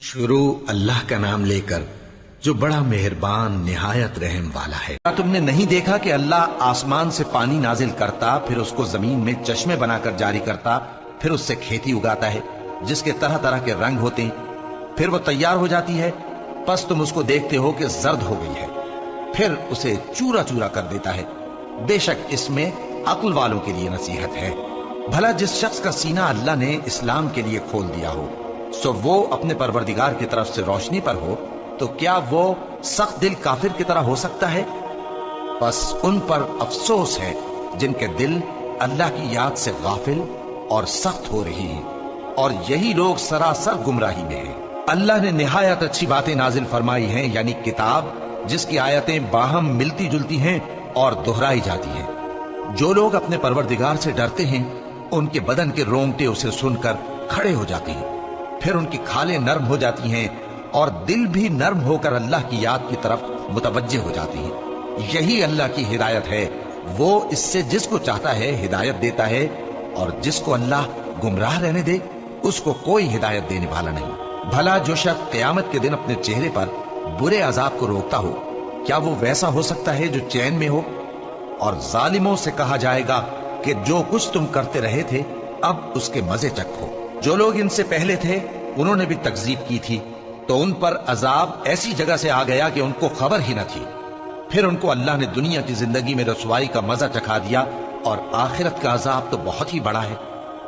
शुरू अल्लाह का नाम लेकर जो बड़ा मेहरबान निहायत रहम वाला है। क्या तुमने नहीं देखा कि अल्लाह आसमान से पानी नाजिल करता, फिर उसको जमीन में चश्मे बनाकर जारी करता, फिर उससे खेती उगाता है जिसके तरह तरह के रंग होते हैं, फिर वो तैयार हो जाती है। बस तुम उसको देखते हो कि जर्द हो गई है, फिर उसे चूरा चूरा कर देता है। बेशक इसमें अक्ल वालों के लिए नसीहत है। भला जिस शख्स का सीना अल्लाह ने इस्लाम के लिए खोल दिया हो, सो वो अपने परवरदिगार की तरफ से रोशनी पर हो, तो क्या वो सख्त दिल काफिर की तरह हो सकता है? बस उन पर अफसोस है जिनके दिल अल्लाह की याद से गाफिल और सख्त हो रही हैं, और यही लोग सरासर गुमराही में हैं। अल्लाह ने निहायत अच्छी बातें नाजिल फरमाई हैं, यानी किताब जिसकी आयतें बाहम मिलती जुलती हैं और दोहराई जाती हैं। जो लोग अपने परवरदिगार से डरते हैं, उनके बदन के रोंगटे उसे सुनकर खड़े हो जाते हैं, फिर उनकी खालें नर्म हो जाती हैं और दिल भी नर्म होकर अल्लाह की याद की तरफ मुतवज्जे हो जाती हैं। यही अल्लाह की हिदायत है। वो इससे जिसको चाहता है हिदायत देता है, और जिसको अल्लाह गुमराह रहने दे उसको कोई हिदायत देने वाला नहीं। भला जो शख्स क़यामत के दिन अपने चेहरे पर बुरे अजाब को रोकता हो, क्या वो वैसा हो सकता है जो चैन में हो? और जालिमों से कहा जाएगा कि जो कुछ तुम करते रहे थे अब उसके मजे चखो। जो लोग इनसे पहले थे उन्होंने भी तकजीब की थी, तो उन पर अजाब ऐसी जगह से आ गया कि उनको खबर ही न थी। फिर उनको अल्लाह ने दुनिया की जिंदगी में रसवाई का मजा चखा दिया, और आखिरत का अजाब तो बहुत ही बड़ा है।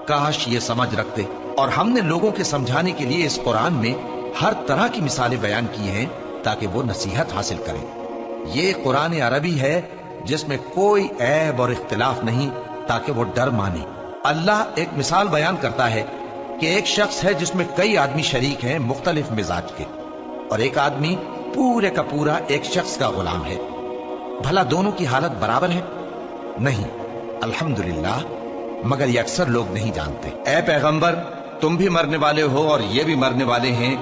काश ये समझ रखते। और हमने लोगों के समझाने के लिए इस कुरान में हर तरह की मिसालें बयान की हैं ताकि वो नसीहत हासिल करें। ये कुरान अरबी है जिसमें कोई ऐब और इख्तिलाफ नहीं, ताकि वो डर माने। अल्लाह एक मिसाल बयान करता है कि एक शख्स है जिसमें कई आदमी शरीक हैं मुख्तलिफ मिजाज के, और एक आदमी पूरे का पूरा एक शख्स का गुलाम है। भला दोनों की हालत बराबर है? नहीं, अल्हम्दुलिल्लाह, मगर ये अक्सर लोग नहीं जानते। ऐ पैगंबर, तुम भी मरने वाले हो और ये भी मरने वाले हैं,